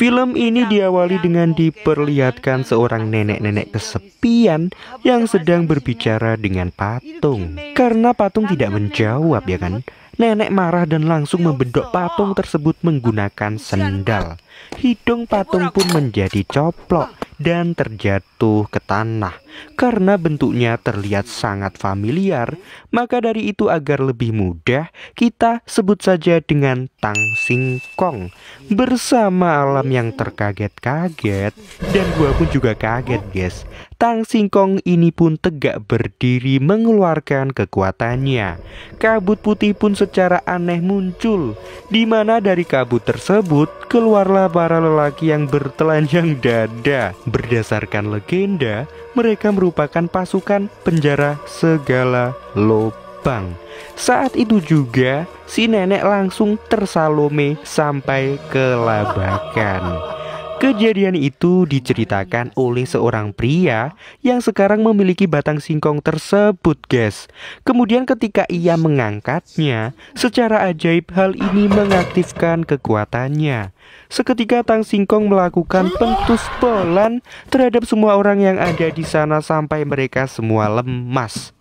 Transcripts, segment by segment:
Film ini diawali dengan diperlihatkan seorang nenek-nenek kesepian yang sedang berbicara dengan patung. Karena patung tidak menjawab, ya kan? Nenek marah dan langsung membedok patung tersebut menggunakan sendal. Hidung patung pun menjadi coplok dan terjatuh ke tanah. Karena bentuknya terlihat sangat familiar, maka dari itu agar lebih mudah kita sebut saja dengan Tang Singkong. Bersama alam yang terkaget-kaget, dan gua pun juga kaget guys, Tang Singkong ini pun tegak berdiri mengeluarkan kekuatannya. Kabut putih pun secara aneh muncul, di mana dari kabut tersebut keluarlah para lelaki yang bertelanjang dada. Berdasarkan legenda, mereka merupakan pasukan penjara segala lubang. Saat itu juga si nenek langsung tersalome sampai kelabakan. Kejadian itu diceritakan oleh seorang pria yang sekarang memiliki batang singkong tersebut guys. Kemudian ketika ia mengangkatnya, secara ajaib hal ini mengaktifkan kekuatannya. Seketika Tang Singkong melakukan pentuspolan terhadap semua orang yang ada di sana sampai mereka semua lemas.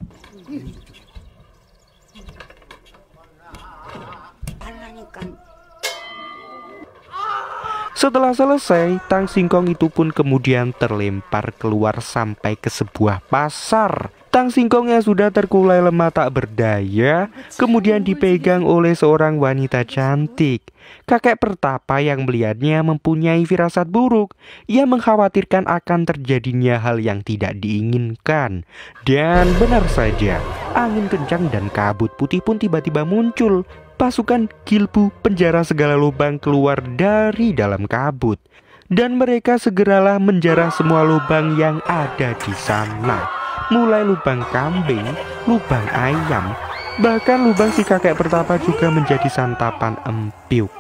Setelah selesai, Tang Singkong itu pun kemudian terlempar keluar sampai ke sebuah pasar. Tang Singkong yang sudah terkulai lemah tak berdaya kemudian dipegang oleh seorang wanita cantik. Kakek pertapa yang melihatnya mempunyai firasat buruk. Ia mengkhawatirkan akan terjadinya hal yang tidak diinginkan. Dan benar saja, angin kencang dan kabut putih pun tiba-tiba muncul. Pasukan Gilbu penjara segala lubang keluar dari dalam kabut, dan mereka segeralah menjarah semua lubang yang ada di sana, mulai lubang kambing, lubang ayam, bahkan lubang si kakek pertapa juga menjadi santapan empiuk.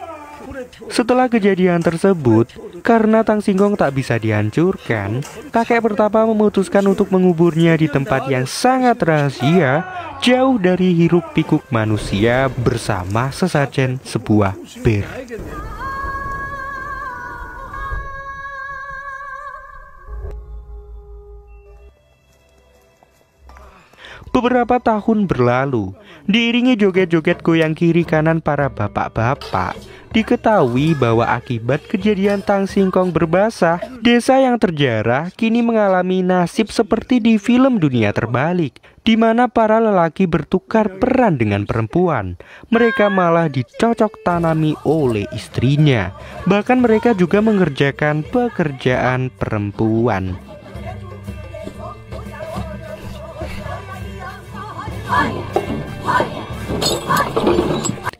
Setelah kejadian tersebut, karena Tang Singkong tak bisa dihancurkan, kakek pertapa memutuskan untuk menguburnya di tempat yang sangat rahasia, jauh dari hiruk pikuk manusia bersama sesajen sebuah bir. Beberapa tahun berlalu, diiringi joget-joget goyang kiri kanan para bapak-bapak, diketahui bahwa akibat kejadian Tang Singkong berbasah, desa yang terjarah kini mengalami nasib seperti di film Dunia Terbalik, di mana para lelaki bertukar peran dengan perempuan. Mereka malah dicocok tanami oleh istrinya. Bahkan mereka juga mengerjakan pekerjaan perempuan.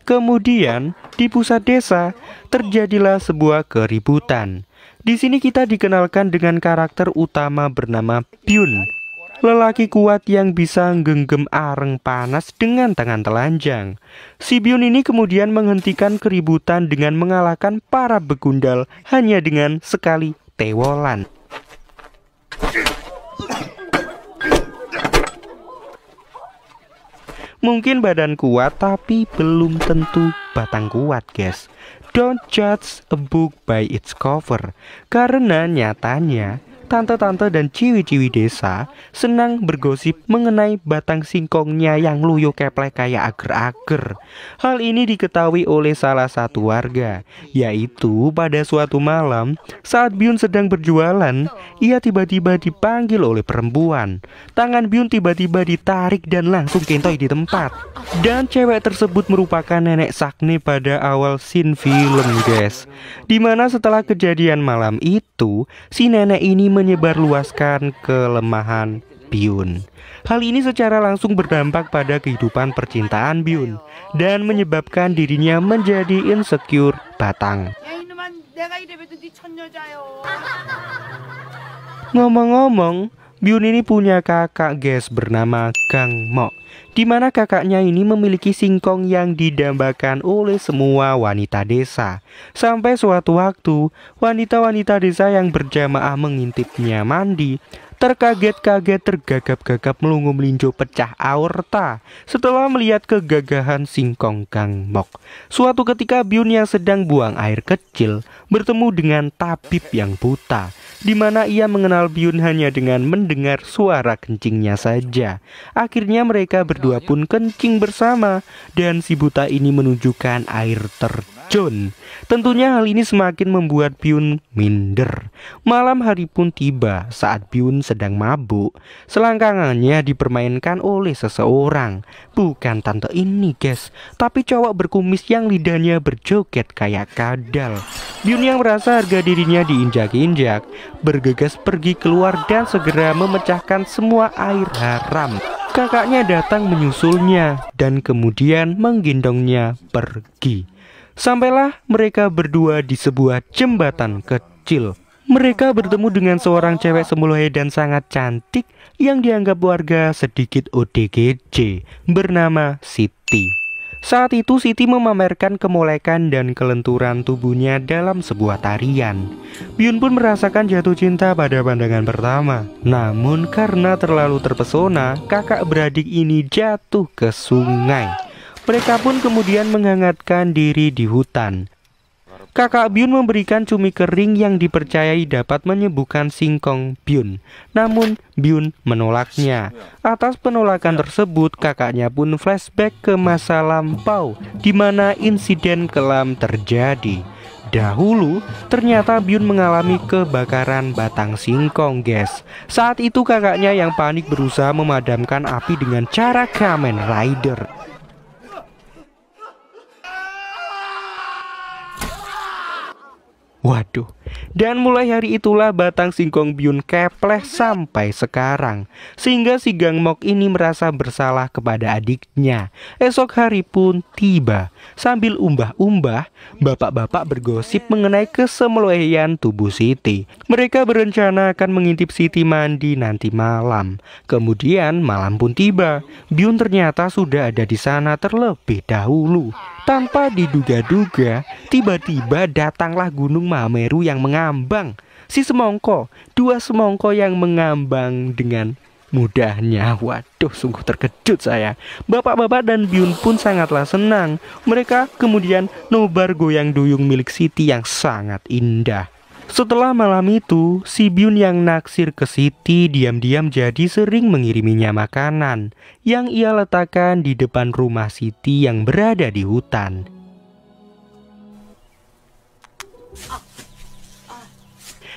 Kemudian di pusat desa terjadilah sebuah keributan. Di sini kita dikenalkan dengan karakter utama bernama Byun, lelaki kuat yang bisa genggam areng panas dengan tangan telanjang. Si Byun ini kemudian menghentikan keributan dengan mengalahkan para begundal hanya dengan sekali tewolan. Mungkin badan kuat tapi belum tentu batang kuat guys. Don't judge a book by its cover. Karena nyatanya tante-tante dan ciwi-ciwi desa senang bergosip mengenai batang singkongnya yang loyo keplek kayak ager-ager. Hal ini diketahui oleh salah satu warga, yaitu pada suatu malam saat Byun sedang berjualan, ia tiba-tiba dipanggil oleh perempuan. Tangan Byun tiba-tiba ditarik dan langsung kentoy di tempat. Dan cewek tersebut merupakan nenek Sakne pada awal scene film guys. Dimana setelah kejadian malam itu, si nenek ini menyebarluaskan kelemahan Byun. Hal ini secara langsung berdampak pada kehidupan percintaan Byun dan menyebabkan dirinya menjadi insecure batang. Ngomong-ngomong, Byun ini punya kakak guys bernama Gang Mo, di mana kakaknya ini memiliki singkong yang didambakan oleh semua wanita desa. Sampai suatu waktu, wanita-wanita desa yang berjamaah mengintipnya mandi terkaget-kaget, tergagap-gagap, melungu melinjo, pecah aorta setelah melihat kegagahan singkong Gangmok. Suatu ketika Byun yang sedang buang air kecil bertemu dengan tabib yang buta, di mana ia mengenal Byun hanya dengan mendengar suara kencingnya saja. Akhirnya mereka berdua pun kencing bersama, dan si buta ini menunjukkan air terjun. Tentunya hal ini semakin membuat Byun minder. Malam hari pun tiba saat Byun sedang mabuk. Selangkangannya dipermainkan oleh seseorang. Bukan tante ini guys, tapi cowok berkumis yang lidahnya berjoget kayak kadal. Byun yang merasa harga dirinya diinjak-injak bergegas pergi keluar dan segera memecahkan semua air haram. Kakaknya datang menyusulnya dan kemudian menggendongnya pergi. Sampailah mereka berdua di sebuah jembatan kecil. Mereka bertemu dengan seorang cewek semulai dan sangat cantik yang dianggap warga sedikit ODGJ bernama Siti. Saat itu Siti memamerkan kemolekan dan kelenturan tubuhnya dalam sebuah tarian. Byun pun merasakan jatuh cinta pada pandangan pertama. Namun karena terlalu terpesona, kakak beradik ini jatuh ke sungai. Mereka pun kemudian menghangatkan diri di hutan. Kakak Byun memberikan cumi kering yang dipercayai dapat menyembuhkan singkong Byun. Namun Byun menolaknya. Atas penolakan tersebut, kakaknya pun flashback ke masa lampau di mana insiden kelam terjadi. Dahulu, ternyata Byun mengalami kebakaran batang singkong, guys. Saat itu kakaknya yang panik berusaha memadamkan api dengan cara Kamen Rider. Waduh, dan mulai hari itulah batang singkong Byun kepleh sampai sekarang. Sehingga si Gangmok ini merasa bersalah kepada adiknya. Esok hari pun tiba. Sambil umbah-umbah, bapak-bapak bergosip mengenai kesemloean tubuh Siti. Mereka berencana akan mengintip Siti mandi nanti malam. Kemudian malam pun tiba. Byun ternyata sudah ada di sana terlebih dahulu. Tanpa diduga-duga, tiba-tiba datanglah Gunung Mameru yang mengambang. Si semongko, dua semongko yang mengambang dengan mudahnya. Waduh, sungguh terkejut saya. Bapak-bapak dan Byun pun sangatlah senang. Mereka kemudian nobar goyang duyung milik Siti yang sangat indah. Setelah malam itu, si Byun yang naksir ke Siti diam-diam jadi sering mengiriminya makanan yang ia letakkan di depan rumah Siti yang berada di hutan.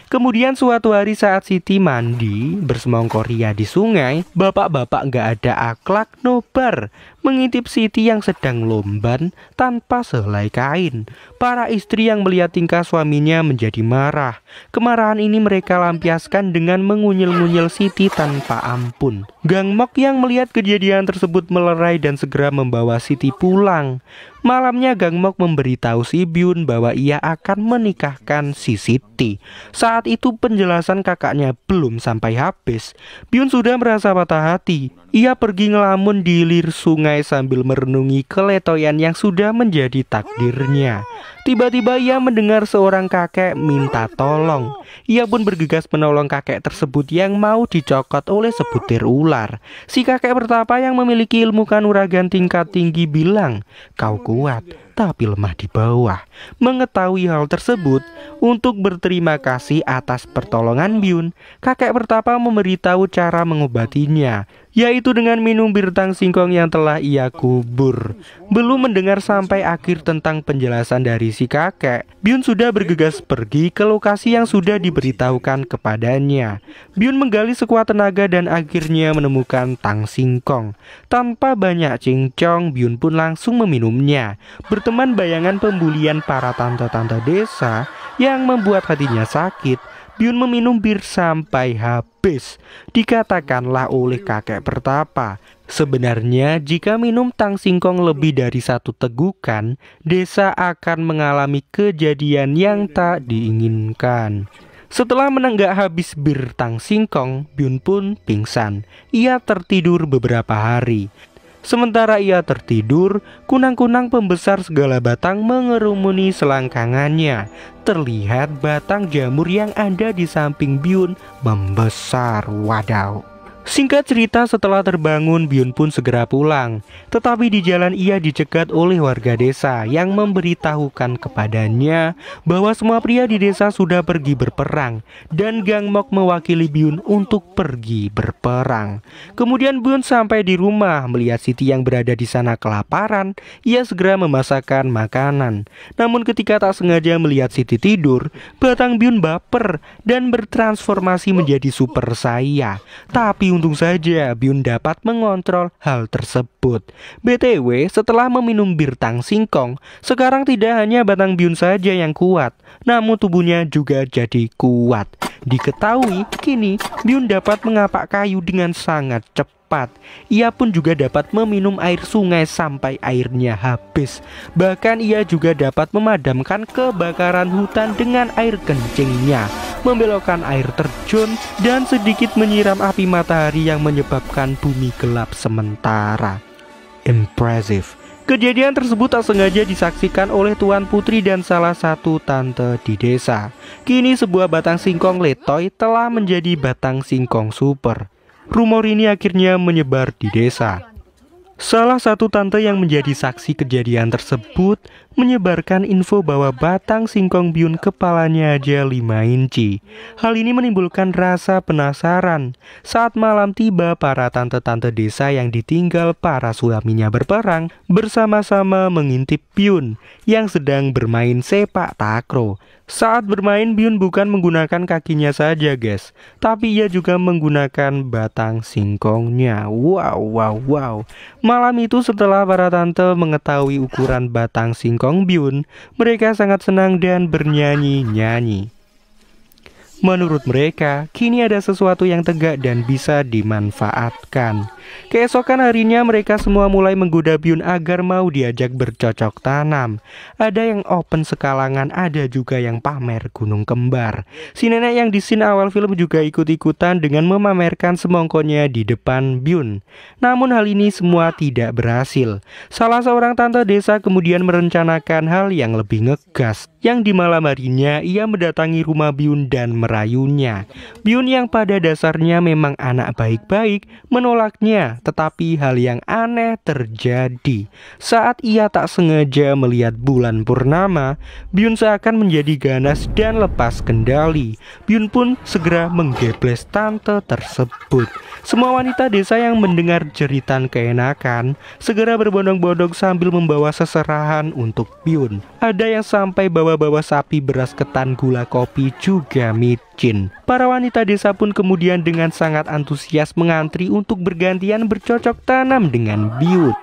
Kemudian suatu hari saat Siti mandi bersemongko ria di sungai, bapak-bapak nggak ada akhlak nobar mengintip Siti yang sedang lomban tanpa sehelai kain. Para istri yang melihat tingkah suaminya menjadi marah. Kemarahan ini mereka lampiaskan dengan mengunyil-ngunyil Siti tanpa ampun. Gangmok yang melihat kejadian tersebut melerai dan segera membawa Siti pulang. Malamnya Gangmok memberitahu si Byun bahwa ia akan menikahkan si Siti. Saat itu penjelasan kakaknya belum sampai habis. Byun sudah merasa patah hati. Ia pergi ngelamun di hilir sungai sambil merenungi keletoyan yang sudah menjadi takdirnya. Tiba-tiba ia mendengar seorang kakek minta tolong. Ia pun bergegas menolong kakek tersebut yang mau dicokot oleh sebutir ular. Si kakek pertapa yang memiliki ilmu kanuragan tingkat tinggi bilang, "Kau kuat, tapi lemah di bawah." Mengetahui hal tersebut, untuk berterima kasih atas pertolongan Byun, kakek pertapa memberitahu cara mengobatinya, yaitu dengan minum bir tang singkong yang telah ia kubur. Belum mendengar sampai akhir tentang penjelasan dari si kakek, Byun sudah bergegas pergi ke lokasi yang sudah diberitahukan kepadanya. Byun menggali sekuat tenaga dan akhirnya menemukan tang singkong. Tanpa banyak cincong, Byun pun langsung meminumnya. Berteman bayangan pembulian para tante-tante desa yang membuat hatinya sakit, Byun meminum bir sampai habis. Dikatakanlah oleh kakek pertapa, sebenarnya jika minum tang singkong lebih dari satu tegukan, desa akan mengalami kejadian yang tak diinginkan. Setelah menenggak habis bir tang singkong, Byun pun pingsan. Ia tertidur beberapa hari. Sementara ia tertidur, kunang-kunang pembesar segala batang mengerumuni selangkangannya. Terlihat batang jamur yang ada di samping Byun membesar. Wadaw. Singkat cerita, setelah terbangun, Byun pun segera pulang. Tetapi di jalan ia dicegat oleh warga desa yang memberitahukan kepadanya bahwa semua pria di desa sudah pergi berperang dan Gangmok mewakili Byun untuk pergi berperang. Kemudian Byun sampai di rumah, melihat Siti yang berada di sana kelaparan. Ia segera memasakkan makanan. Namun ketika tak sengaja melihat Siti tidur, batang Byun baper dan bertransformasi menjadi Super Saya. Tapi untung saja Byun dapat mengontrol hal tersebut. BTW, setelah meminum bir Tang Singkong, sekarang tidak hanya batang Byun saja yang kuat, namun tubuhnya juga jadi kuat. Diketahui kini Byun dapat mengapak kayu dengan sangat cepat. Ia pun juga dapat meminum air sungai sampai airnya habis. Bahkan ia juga dapat memadamkan kebakaran hutan dengan air kencingnya, membelokkan air terjun, dan sedikit menyiram api matahari yang menyebabkan bumi gelap sementara. Impressive. Kejadian tersebut tak sengaja disaksikan oleh Tuan Putri dan salah satu tante di desa. Kini sebuah batang singkong letoy telah menjadi batang singkong super. Rumor ini akhirnya menyebar di desa. Salah satu tante yang menjadi saksi kejadian tersebut menyebarkan info bahwa batang singkong Byun kepalanya aja 5 inci. Hal ini menimbulkan rasa penasaran. Saat malam tiba, para tante-tante desa yang ditinggal para suaminya berperang bersama-sama mengintip Byun yang sedang bermain sepak takraw. Saat bermain, Byun bukan menggunakan kakinya saja guys, tapi ia juga menggunakan batang singkongnya. Wow. Malam itu setelah para tante mengetahui ukuran batang singkong Byun, mereka sangat senang dan bernyanyi-nyanyi. Menurut mereka, kini ada sesuatu yang tegak dan bisa dimanfaatkan. Keesokan harinya mereka semua mulai menggoda Byun agar mau diajak bercocok tanam. Ada yang open sekalangan, ada juga yang pamer gunung kembar. Si nenek yang di scene awal film juga ikut-ikutan dengan memamerkan semongkonya di depan Byun. Namun hal ini semua tidak berhasil. Salah seorang tante desa kemudian merencanakan hal yang lebih ngegas, yang di malam harinya ia mendatangi rumah Byun dan merayunya. Byun yang pada dasarnya memang anak baik-baik menolaknya. Tetapi hal yang aneh terjadi. Saat ia tak sengaja melihat bulan purnama, Byun seakan menjadi ganas dan lepas kendali. Byun pun segera menggebles tante tersebut. Semua wanita desa yang mendengar jeritan keenakan segera berbondong-bondong sambil membawa seserahan untuk Byun. Ada yang sampai bawa-bawa sapi, beras ketan, gula, kopi, juga micin. Para wanita desa pun kemudian dengan sangat antusias mengantri untuk bergantian bercocok tanam dengan Byun.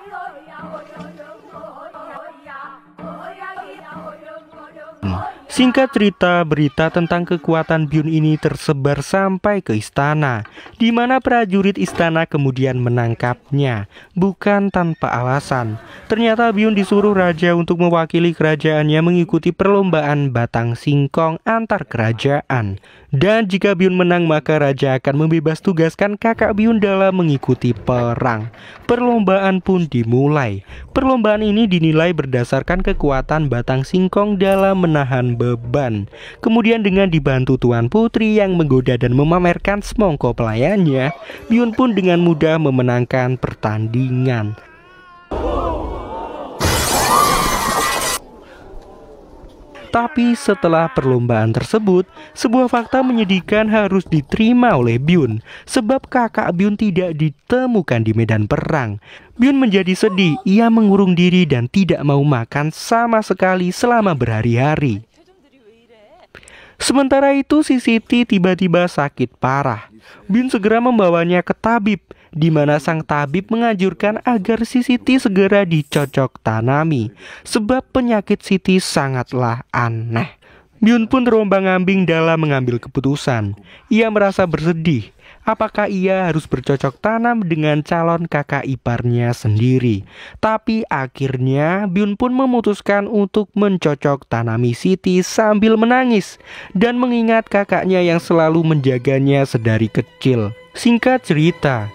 Singkat cerita, berita tentang kekuatan Byun ini tersebar sampai ke istana, di mana prajurit istana kemudian menangkapnya. Bukan tanpa alasan. Ternyata Byun disuruh raja untuk mewakili kerajaannya mengikuti perlombaan batang singkong antar kerajaan. Dan jika Byun menang, maka raja akan membebas tugaskan kakak Byun dalam mengikuti perang. Perlombaan pun dimulai. Perlombaan ini dinilai berdasarkan kekuatan batang singkong dalam menahan beban. Kemudian dengan dibantu Tuan Putri yang menggoda dan memamerkan semongko pelayannya, Byun pun dengan mudah memenangkan pertandingan. Tapi setelah perlombaan tersebut, sebuah fakta menyedihkan harus diterima oleh Byun. Sebab kakak Byun tidak ditemukan di medan perang. Byun menjadi sedih, ia mengurung diri dan tidak mau makan sama sekali selama berhari-hari. Sementara itu si Siti tiba-tiba sakit parah. Byun segera membawanya ke tabib, di mana sang tabib menganjurkan agar si Siti segera dicocok tanami, sebab penyakit Siti sangatlah aneh. Byun pun terombang-ambing dalam mengambil keputusan. Ia merasa bersedih. Apakah ia harus bercocok tanam dengan calon kakak iparnya sendiri? Tapi akhirnya Byun pun memutuskan untuk mencocok tanami Siti sambil menangis dan mengingat kakaknya yang selalu menjaganya sedari kecil. Singkat cerita,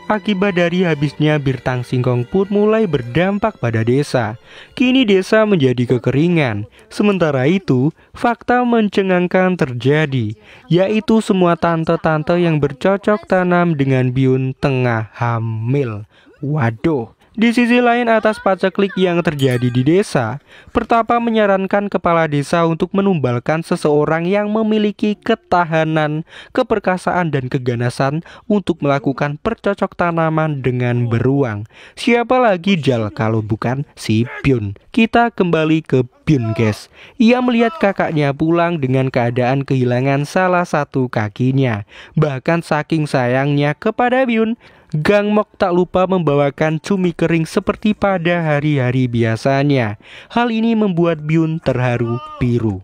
Akibat dari habisnya Birtang Singkong pun mulai berdampak pada desa. Kini desa menjadi kekeringan. Sementara itu, fakta mencengangkan terjadi, yaitu semua tante-tante yang bercocok tanam dengan Byun tengah hamil. Waduh. Di sisi lain, atas paceklik yang terjadi di desa, Pertapa menyarankan kepala desa untuk menumbalkan seseorang yang memiliki ketahanan, keperkasaan, dan keganasan untuk melakukan percocok tanaman dengan beruang. Siapa lagi Jal kalau bukan si Byun? Kita kembali ke Byun, guys. Ia melihat kakaknya pulang dengan keadaan kehilangan salah satu kakinya. Bahkan saking sayangnya kepada Byun, Gangmok tak lupa membawakan cumi kering seperti pada hari-hari biasanya. Hal ini membuat Byun terharu biru.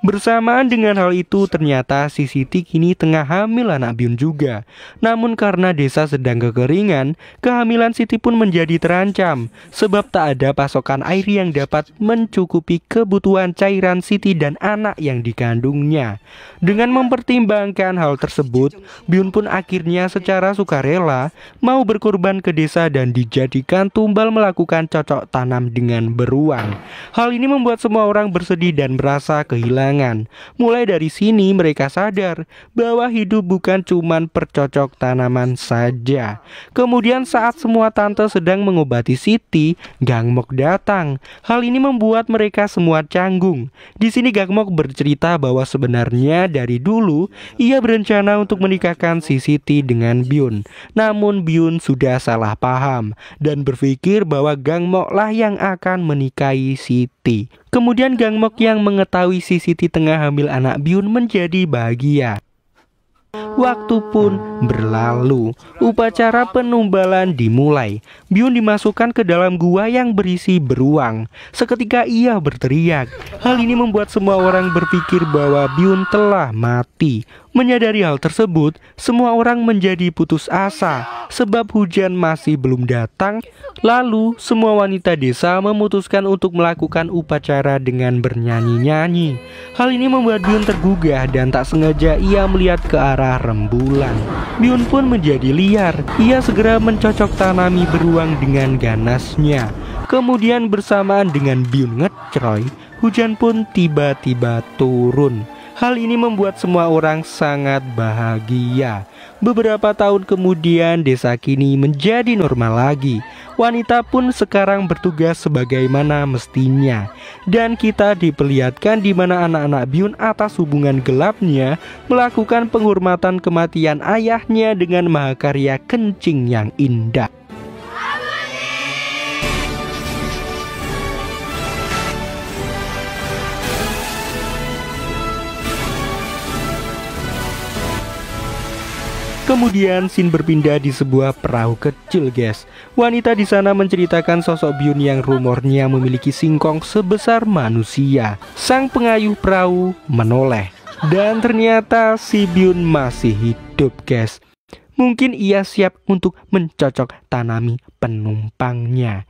Bersamaan dengan hal itu, ternyata si Siti kini tengah hamil anak Byun juga. Namun karena desa sedang kekeringan, kehamilan Siti pun menjadi terancam, sebab tak ada pasokan air yang dapat mencukupi kebutuhan cairan Siti dan anak yang dikandungnya. Dengan mempertimbangkan hal tersebut, Byun pun akhirnya secara sukarela mau berkorban ke desa dan dijadikan tumbal melakukan cocok tanam dengan beruang. Hal ini membuat semua orang bersedih dan merasa kehilangan. Mulai dari sini mereka sadar bahwa hidup bukan cuman percocok tanaman saja. Kemudian saat semua tante sedang mengobati Siti, Gangmok datang. Hal ini membuat mereka semua canggung. Di sini Gangmok bercerita bahwa sebenarnya dari dulu ia berencana untuk menikahkan si Siti dengan Byun. Namun Byun sudah salah paham dan berpikir bahwa Gangmok lah yang akan menikahi Siti. Kemudian Gangmok yang mengetahui si Siti tengah hamil anak Byun menjadi bahagia. Waktu pun berlalu, upacara penumbalan dimulai. Byun dimasukkan ke dalam gua yang berisi beruang. Seketika ia berteriak. Hal ini membuat semua orang berpikir bahwa Byun telah mati. Menyadari hal tersebut, semua orang menjadi putus asa sebab hujan masih belum datang. Lalu, semua wanita desa memutuskan untuk melakukan upacara dengan bernyanyi-nyanyi. Hal ini membuat Byun tergugah dan tak sengaja ia melihat ke arah rembulan. Byun pun menjadi liar. Ia segera mencocok tanami beruang dengan ganasnya. Kemudian bersamaan dengan Byun ngecroy, hujan pun tiba-tiba turun. Hal ini membuat semua orang sangat bahagia. Beberapa tahun kemudian desa kini menjadi normal lagi. Wanita pun sekarang bertugas sebagaimana mestinya. Dan kita diperlihatkan di mana anak-anak Byun atas hubungan gelapnya melakukan penghormatan kematian ayahnya dengan mahakarya kencing yang indah. Kemudian scene berpindah di sebuah perahu kecil, guys. Wanita di sana menceritakan sosok Byun yang rumornya memiliki singkong sebesar manusia. Sang pengayuh perahu menoleh dan ternyata si Byun masih hidup, guys. Mungkin ia siap untuk mencocok tanami penumpangnya.